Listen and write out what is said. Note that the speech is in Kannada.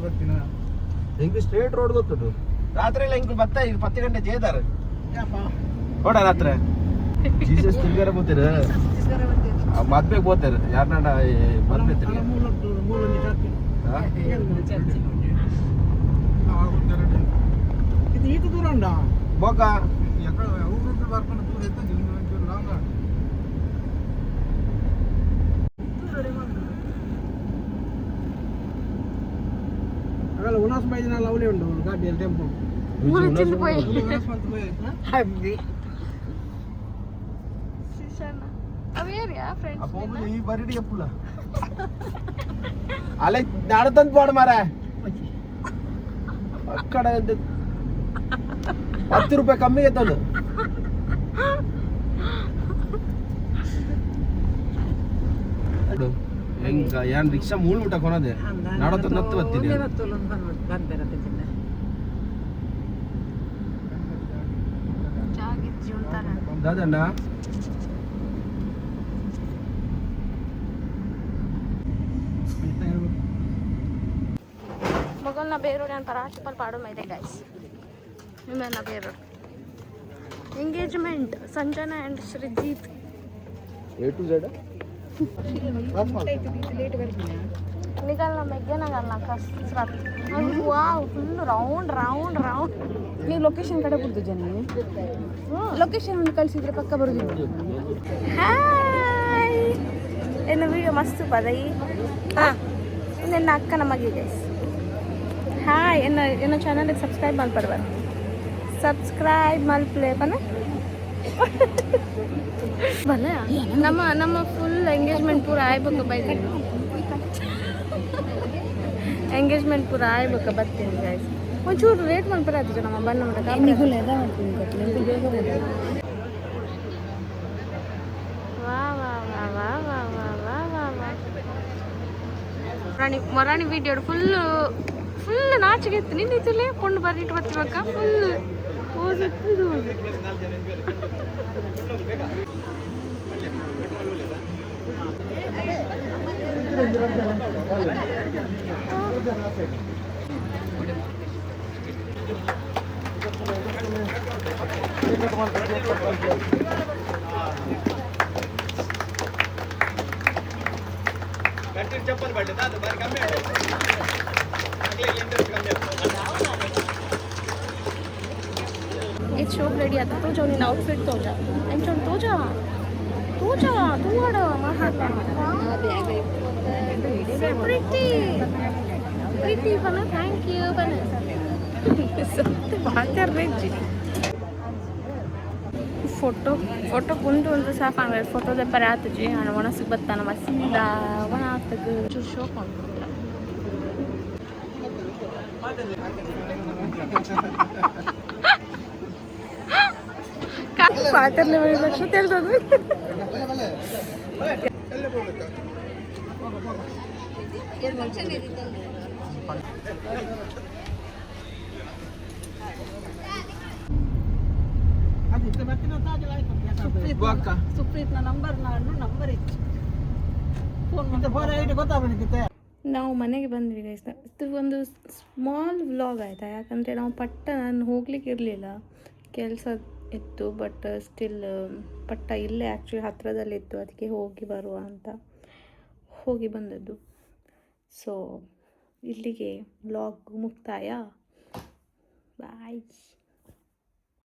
ಬರ್ತೀನ ಹೆಂಗೆ ಸ್ಟ್ರೇಟ್ ರೋಡ್ ಗೊತ್ತುಂಟು ರಾತ್ರಿ ಎಲ್ಲ ಹೆಂಗೆ ಬತ್ತ ಈಗ 10 ಗಂಟೆ ಜೇದಾರ ನೋಡ ರಾತ್ರಿ ಜೀಸಸ್ ತಿರ್ಗಾರ ಬೋತೀರ ಮದ್ವೆಗೆ ಬೋತಾರ ಯಾರನ್ನ ಮದ್ವೆ ತಿರ್ಗ ಇದು ಈತ ದೂರ ಉಂಟಾ ಬೋಕ ಊರು ಬರ್ಕೊಂಡು ದೂರ ಇತ್ತು ಲಾಂಗ್ ಆಗಲ್ಲ ಉನಾಸ್ ಬೈದಿನ ಲವ್ಲಿ ಉಂಟು ಗಾಡಿಯಲ್ಲಿ ಟೆಂಪೋ ಈ ಬರಿಡಿ ಎಪ್ಪುಲ ಅಲ್ಲ ನಾಡತಂದು ಪಾಡು ಮಾರ ಅಕ್ಕಡ 10 ರೂಪಾಯಿ ಕಮ್ಮಿ ಎತ್ತದು ಹೆಂಗ ಏನ್ ರಿಕ್ಷಾ ಮೂಲ ಊಟ ಕೊನದೆ ನಾಡತಂದು ಹತ್ತು ಬರ್ತೀನಿ ದಾದಣ್ಣ ಮೊಗಲ್ನ ಬೇರೋಡ್ ಅಂತ ರಾಶಿಪಲ್ ಪಾಡೋ ಮೈದೆ ಗೈಸ್ ನಿಮ್ಮೆಲ್ಲ ಬೇರೋಡ್ engagement Sanjana and Srijith A to Z ನಿಗಲ್ ನಮ್ಮ ಎಗ್ಗೆನಾಗಲ್ಲ ಕಸ್ರತ್ ವಾವ್ ಫುಲ್ ರೌಂಡ್ ನೀವು ಲೊಕೇಶನ್ ಕಡೆ ಬಿಡ್ದು ಜನ ಲೊಕೇಶನ್ ಒಂದು ಕಳಿಸಿದ್ರೆ ಪಕ್ಕ ಬರೋದಿಲ್ಲ ಹಾಯ್ ಎನ್ನ ವಿಡಿಯೋ ಮಸ್ತ್ ಪದೈ ನಿನ್ನ ಅಕ್ಕನ ಮಗೆ ಗೈಸ್ ಹಾಯ್ ಎನ್ನ ಚಾನಲ್ಗೆ ಸಬ್ಸ್ಕ್ರೈಬ್ ಮಾಡ್ಬಾರ್ದು ಸಬ್ಸ್ಕ್ರೈಬ್ ಮಾಡ್ಪ್ಲೇ ಪನ ಬಲ್ಲ ನಮ್ಮ ಫುಲ್ ಎಂಗೇಜ್ಮೆಂಟ್ ಪೂರ ಆಗ್ಬೇಕು ಬೈತೀನಿ ಎಂಗೇಜ್ಮೆಂಟ್ ಪೂರ ಆಗ್ಬೇಕು ಬರ್ತೀನಿ ಗೈಸ್ ಒಂಚೂರು ರೇಟ್ ಮಾಡ್ಬಾರ್ದು ನಮ್ಮ ಬಣ್ಣ ಮರಾಣಿ ವಿಡಿಯೋ ಫುಲ್ ನಾಚಿಗೆ ಎತ್ತು ನಿಂದಿತ್ತಲೇ ಕೊಂಡು ಬರ್ರಿಟ್ಟು ಬರ್ತೀವಕ್ಕ ಫುಲ್ ಓದಿದ್ದು चप्पल बैठे था तो बार कम है अगले इंटर कम ये शॉप रेडी आता तो जो नीन आउटफिट तो जा एंचोन तो जा तू आड़ा महात्मा so pretty बना थैंक यू बना सब बात कर रहे जी फोटो कुंटू ಒಂದು ಸಾಫ್ ಆಂಗಲ್ ಫೋಟೋದ ಪರ ಆತಜಿ ನಾನು ಒಣಸಿಗೆ ಬತ್ತಾನ ಮಸ್ಸಿಂದ ಒಣ ಆಗ್ತಗ ಚೂರು ಶೋಕ್ ಮಾಡ್ಬಿಡ್ಲ ಪಾತರ್ಲೆ ಲಕ್ಷ ತಿಳಿದದು ಸುಪ್ರೀತ್ನ ನಂಬರ್ ಇತ್ತು ನಾವು ಮನೆಗೆ ಬಂದ್ವಿ ಗೈಸ್ ಇದು ಒಂದು ಸ್ಮಾಲ್ ವ್ಲಾಗ್ ಆಯಿತಾ ಯಾಕಂದರೆ ನಾವು ನಾನು ಹೋಗ್ಲಿಕ್ಕೆ ಇರಲಿಲ್ಲ ಕೆಲಸ ಇತ್ತು ಬಟ್ ಸ್ಟಿಲ್ ಪಟ್ಟ ಇಲ್ಲೇ ಆ್ಯಕ್ಚುಲಿ ಹತ್ತಿರದಲ್ಲಿತ್ತು ಅದಕ್ಕೆ ಹೋಗಿ ಬರುವ ಅಂತ ಹೋಗಿ ಬಂದದ್ದು ಸೊ ಇಲ್ಲಿಗೆ ವ್ಲಾಗ್ ಮುಕ್ತಾಯ ಬಾಯ್